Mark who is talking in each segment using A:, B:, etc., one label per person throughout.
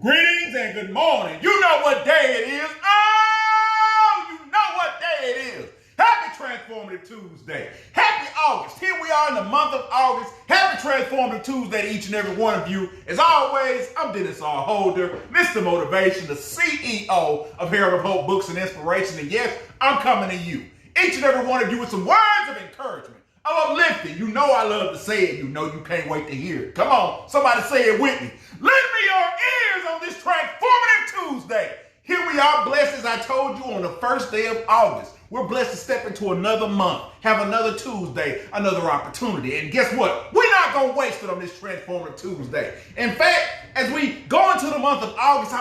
A: Greetings and good morning. You know what day it is. Oh, you know what day it is. Happy Transformative Tuesday. Happy August. Here we are in the month of August. Happy Transformative Tuesday to each and every one of you. As always, I'm Dennis R. Holder, Mr. Motivation, the CEO of Herald of Hope Books and Inspiration. And yes, I'm coming to you, each and every one of you, with some words of encouragement. I'm uplifting. You know I love to say it. You know you can't wait to hear it. Come on, somebody say it with me. Lend me your ears on this Transformative Tuesday. Here we are, blessed as I told you on the first day of August. We're blessed to step into another month, have another Tuesday, another opportunity. And guess what? We're not going to waste it on this Transformative Tuesday. In fact, as we go into the month of August,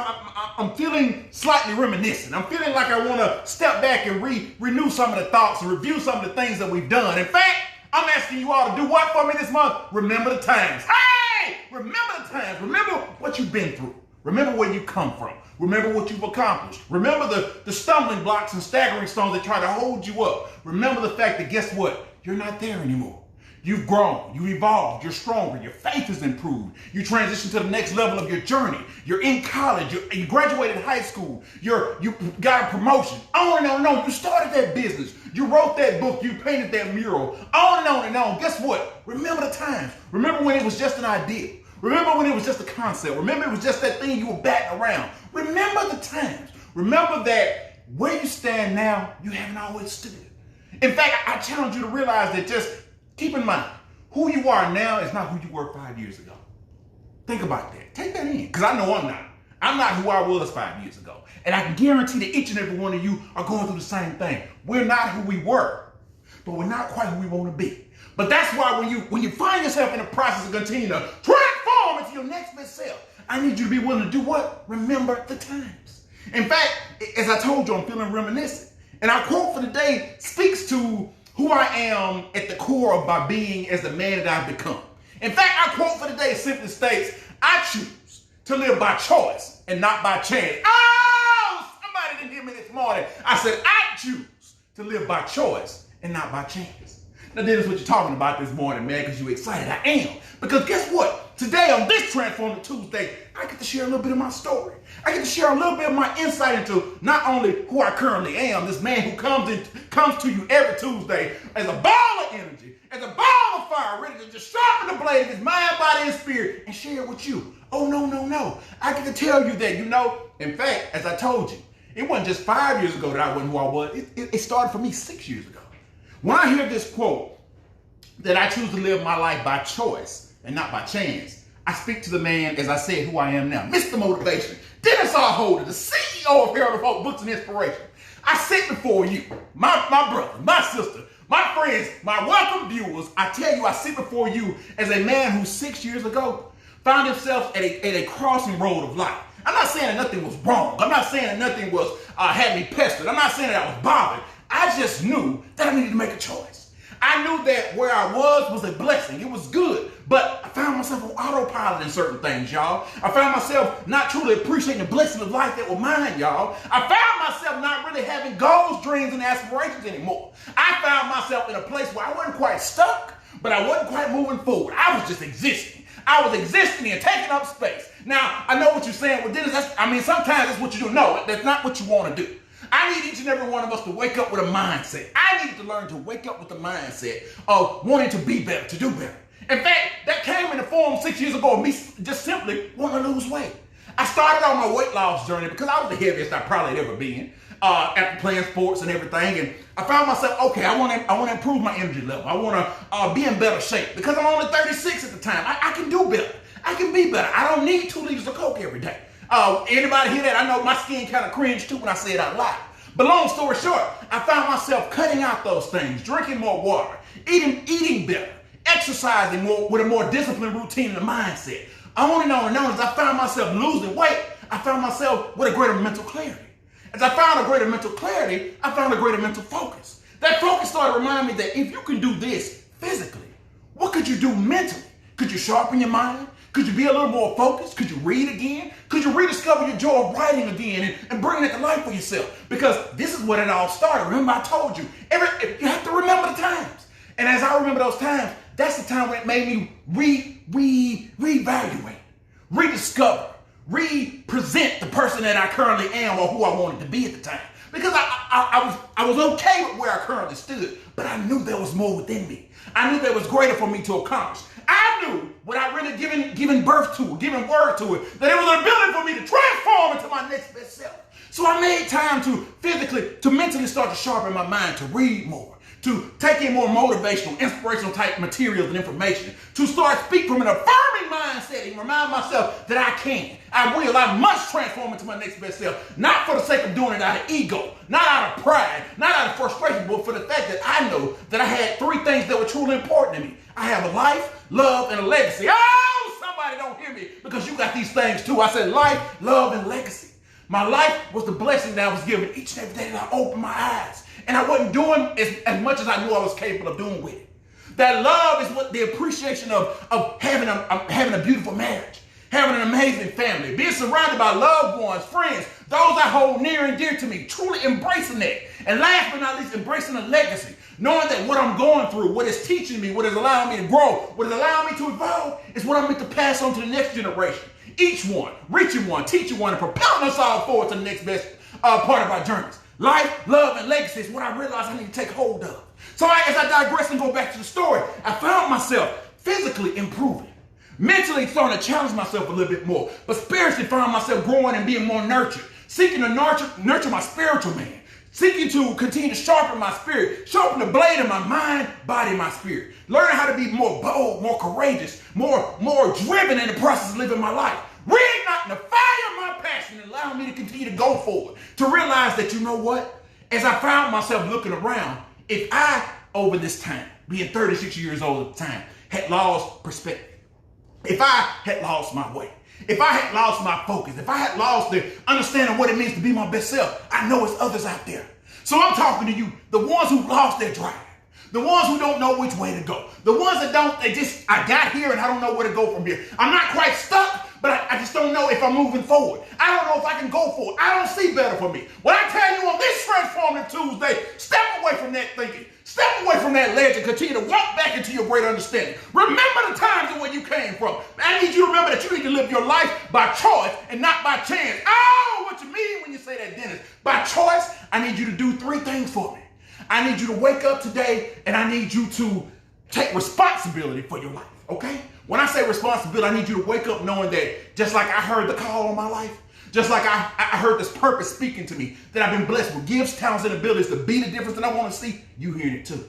A: I'm feeling slightly reminiscent. I'm feeling like I want to step back and renew some of the thoughts and review some of the things that we've done. In fact, I'm asking you all to do what for me this month? Remember the times. Hey! Remember the times. Remember what you've been through. Remember where you come from. Remember what you've accomplished. Remember the stumbling blocks and staggering stones that try to hold you up. Remember the fact that, guess what? You're not there anymore. You've grown, you evolved, you're stronger, your faith has improved. You transitioned to the next level of your journey. You're in college, you graduated high school, you got a promotion. On and on and on. You started that business. You wrote that book, you painted that mural. On and on and on. Guess what? Remember the times. Remember when it was just an idea. Remember when it was just a concept. Remember it was just that thing you were batting around. Remember the times. Remember that where you stand now, you haven't always stood. In fact, I challenge you to realize that just keep in mind, who you are now is not who you were 5 years ago. Think about that. Take that in, because I know I'm not. I'm not who I was 5 years ago. And I can guarantee that each and every one of you are going through the same thing. We're not who we were, but we're not quite who we want to be. But that's why when you find yourself in the process of continuing to transform into your next best self, I need you to be willing to do what? Remember the times. In fact, as I told you, I'm feeling reminiscent. And our quote for the day speaks to who I am at the core of my being as the man that I've become. In fact, our quote for the day simply states, I choose to live by choice and not by chance. Oh, somebody didn't hear me this morning. I said, I choose to live by choice and not by chance. Now, this is what you're talking about this morning, man, because you're excited. I am. Because guess what? Today on this Transformative Tuesday, I get to share a little bit of my story. I get to share a little bit of my insight into not only who I currently am, this man who comes to you every Tuesday as a ball of energy, as a ball of fire, ready to just sharpen the blade of his mind, body, and spirit and share it with you. Oh, no. I get to tell you that, in fact, as I told you, it wasn't just 5 years ago that I wasn't who I was. It started for me 6 years ago. When I hear this quote, that I choose to live my life by choice and not by chance, I speak to the man, as I said, who I am now, Mr. Motivation, Dennis R. Holder, the CEO of Herald of Hope Books and Inspiration. I sit before you, my brother, my sister, my friends, my welcome viewers. I tell you, I sit before you as a man who 6 years ago found himself at a crossing road of life. I'm not saying that nothing was wrong. I'm not saying that nothing was had me pestered. I'm not saying that I was bothered. I just knew that I needed to make a choice. I knew that where I was a blessing. It was good. But I found myself on autopilot in certain things, y'all. I found myself not truly appreciating the blessing of life that were mine, y'all. I found myself not really having goals, dreams, and aspirations anymore. I found myself in a place where I wasn't quite stuck, but I wasn't quite moving forward. I was just existing. I was existing and taking up space. Now, I know what you're saying. Well, Dennis, sometimes that's what you do. No, that's not what you want to do. I need each and every one of us to wake up with a mindset. I need to learn to wake up with the mindset of wanting to be better, to do better. In fact, that came in the form 6 years ago of me just simply wanting to lose weight. I started on my weight loss journey because I was the heaviest I probably had ever been after playing sports and everything. And I found myself, okay, I want to improve my energy level. I want to be in better shape because I'm only 36 at the time. I can do better. I can be better. I don't need 2 liters of Coke every day. Anybody hear that? I know my skin kind of cringed too when I say it out loud. But long story short, I found myself cutting out those things, drinking more water, eating better, exercising more with a more disciplined routine and a mindset. On and on and on. As I found myself losing weight, I found myself with a greater mental clarity. As I found a greater mental clarity, I found a greater mental focus. That focus started reminding me that if you can do this physically, what could you do mentally? Could you sharpen your mind? Could you be a little more focused? Could you read again? Could you rediscover your joy of writing again and bringing it to life for yourself? Because this is what it all started. Remember, I told you, you have to remember the times. And as I remember those times, that's the time when it made me reevaluate, rediscover, represent person that I currently am or who I wanted to be at the time. Because I was okay with where I currently stood, but I knew there was more within me. I knew there was greater for me to accomplish. I knew without really giving birth to it, giving word to it, that it was an ability for me to transform into my next best self. So I made time to mentally start to sharpen my mind, to read more, to take in more motivational, inspirational type materials and information, to start speak from an affirming mindset and remind myself that I can, I will, I must transform into my next best self, not for the sake of doing it out of ego, not out of pride, not out of frustration, but for the fact that I know that I had three things that were truly important to me. I have a life, love, and a legacy. Oh, somebody don't hear me because you got these things too. I said life, love, and legacy. My life was the blessing that I was given each and every day that I opened my eyes. And I wasn't doing as much as I knew I was capable of doing with it. That love is what the appreciation of having a beautiful marriage, having an amazing family, being surrounded by loved ones, friends, those I hold near and dear to me, truly embracing that. And last but not least, embracing a legacy. Knowing that what I'm going through, what it's teaching me, what is allowing me to grow, what is allowing me to evolve, is what I'm meant to pass on to the next generation. Each one, reaching one, teaching one, and propelling us all forward to the next best part of our journeys. Life, love, and legacy is what I realized I need to take hold of. So as I digress and go back to the story, I found myself physically improving, mentally starting to challenge myself a little bit more, but spiritually found myself growing and being more nurtured, seeking to nurture my spiritual man, seeking to continue to sharpen my spirit, sharpen the blade of my mind, body, and my spirit, learning how to be more bold, more courageous, more driven in the process of living my life, reigniting the fire of my passion and allowing me to continue to go forward, to realize that, you know what, as I found myself looking around, if I, over this time, being 36 years old at the time, had lost perspective, if I had lost my way, if I had lost my focus, if I had lost the understanding what it means to be my best self, I know it's others out there. So I'm talking to you, the ones who lost their drive, the ones who don't know which way to go, the ones that I got here and I don't know where to go from here. I'm not quite stuck, but I just don't know if I'm moving forward. I don't know if I can go forward. I don't see better for me. What I tell you on this Transformative Tuesday, step away from that thinking. Step away from that ledge and continue to walk back into your greater understanding. Remember the times of where you came from. I need you to remember that you need to live your life by choice and not by chance. Oh, what you mean when you say that, Dennis? By choice, I need you to do three things for me. I need you to wake up today and I need you to take responsibility for your life, okay? When I say responsibility, I need you to wake up knowing that just like I heard the call on my life, just like I heard this purpose speaking to me, that I've been blessed with gifts, talents, and abilities to be the difference that I want to see, you hearing it too.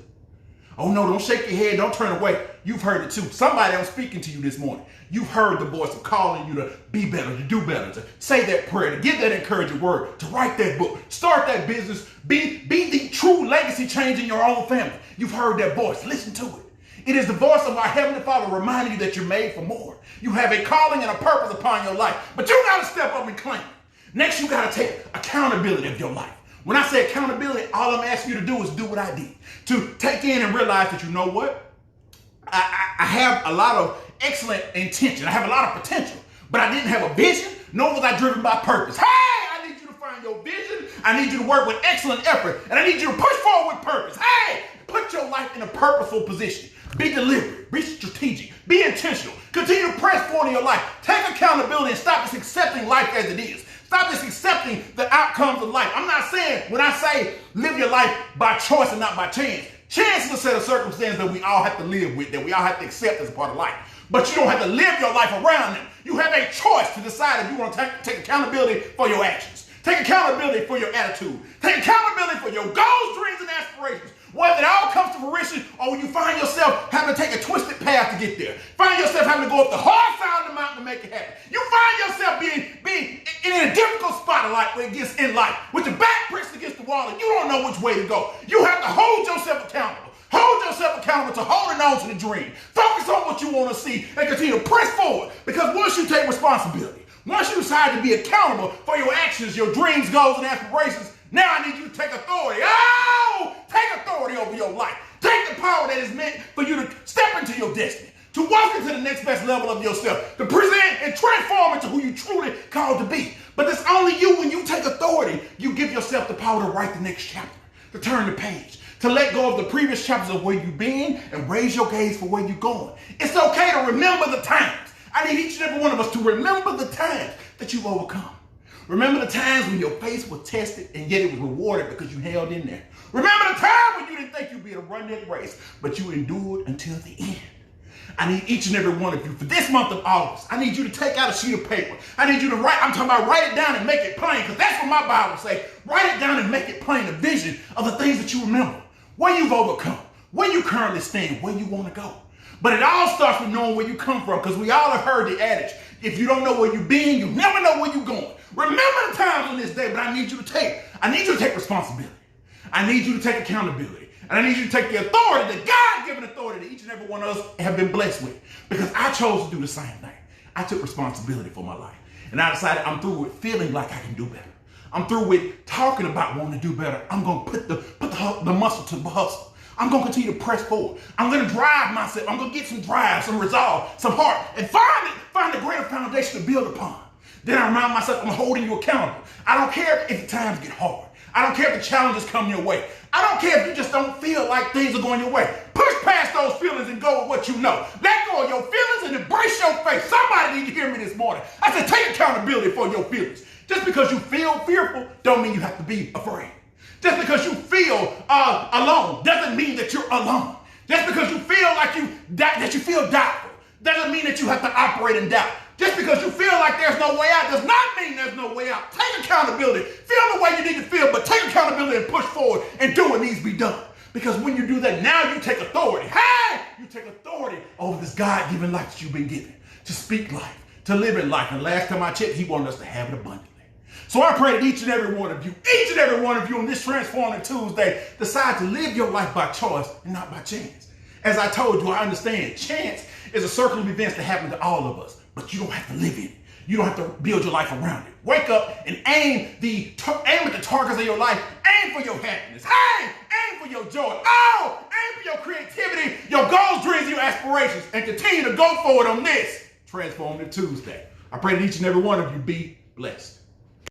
A: Oh no, don't shake your head, don't turn away. You've heard it too. Somebody else speaking to you this morning. You've heard the voice of calling you to be better, to do better, to say that prayer, to give that encouraging word, to write that book, start that business, be the true legacy change in your own family. You've heard that voice. Listen to it. It is the voice of our Heavenly Father reminding you that you're made for more. You have a calling and a purpose upon your life, but you got to step up and claim it. Next, you got to take accountability of your life. When I say accountability, all I'm asking you to do is do what I did. To take in and realize that, you know what? I have a lot of excellent intention. I have a lot of potential, but I didn't have a vision, nor was I driven by purpose. Hey, I need you to find your vision. I need you to work with excellent effort, and I need you to push forward with purpose. Hey, put your life in a purposeful position. Be deliberate, be strategic, be intentional. Continue to press forward in your life. Take accountability and stop just accepting life as it is. Stop just accepting the outcomes of life. I'm not saying, when I say live your life by choice and not by chance, chance is a set of circumstances that we all have to live with, that we all have to accept as a part of life. But you don't have to live your life around them. You have a choice to decide if you want to take accountability for your actions. Take accountability for your attitude. Take accountability for your goals, dreams, and aspirations. Whether it all comes to fruition or when you find yourself having to take a twisted path to get there. Find yourself having to go up the hard side of the mountain to make it happen. You find yourself being in a difficult spot in life with your back pressed against the wall and you don't know which way to go. You have to hold yourself accountable. Hold yourself accountable to holding on to the dream. Focus on what you want to see and continue to press forward, because once you take responsibility, once you decide to be accountable for your actions, your dreams, goals, and aspirations, now I need you to take authority. Oh, take authority over your life. Take the power that is meant for you to step into your destiny, to walk into the next best level of yourself, to present and transform into who you truly called to be. But it's only you, when you take authority, you give yourself the power to write the next chapter, to turn the page, to let go of the previous chapters of where you've been and raise your gaze for where you're going. It's okay to remember the times. I need each and every one of us to remember the times that you've overcome. Remember the times when your faith was tested and yet it was rewarded because you held in there. Remember the time when you didn't think you'd be able to run that race, but you endured until the end. I need each and every one of you for this month of August. I need you to take out a sheet of paper. I need you to write, I'm talking about write it down and make it plain, because that's what my Bible says. Write it down and make it plain, a vision of the things that you remember, where you've overcome, where you currently stand, where you want to go. But it all starts with knowing where you come from, because we all have heard the adage, if you don't know where you've been, you never know where you're going. Remember the times on this day, but I need you to take responsibility. I need you to take accountability. And I need you to take the authority, the God-given authority that each and every one of us have been blessed with. Because I chose to do the same thing. I took responsibility for my life. And I decided I'm through with feeling like I can do better. I'm through with talking about wanting to do better. I'm going to put the muscle to the hustle. I'm going to continue to press forward. I'm going to drive myself. I'm going to get some drive, some resolve, some heart, and find a greater foundation to build upon. Then I remind myself I'm holding you accountable. I don't care if the times get hard. I don't care if the challenges come your way. I don't care if you just don't feel like things are going your way. Push past those feelings and go with what you know. Let go of your feelings and embrace your faith. Somebody need to hear me this morning. I said take accountability for your feelings. Just because you feel fearful don't mean you have to be afraid. Just because you feel alone doesn't mean that you're alone. Just because you feel like that you feel doubtful doesn't mean that you have to operate in doubt. Just because you feel like there's no way out does not mean there's no way out. Take accountability. Feel the way you need to feel, but take accountability and push forward and do what needs to be done. Because when you do that, now you take authority. Hey! You take authority over this God-given life that you've been given. To speak life, to live in life. And last time I checked, he wanted us to have it abundantly. So I pray that each and every one of you on this Transformative Tuesday decide to live your life by choice and not by chance. As I told you, I understand chance is a circle of events that happen to all of us. But you don't have to live in it. You don't have to build your life around it. Wake up and aim at the targets of your life. Aim for your happiness. Hey, aim for your joy. Oh, aim for your creativity, your goals, dreams, your aspirations, and continue to go forward on this Transformative Tuesday. I pray that each and every one of you be blessed.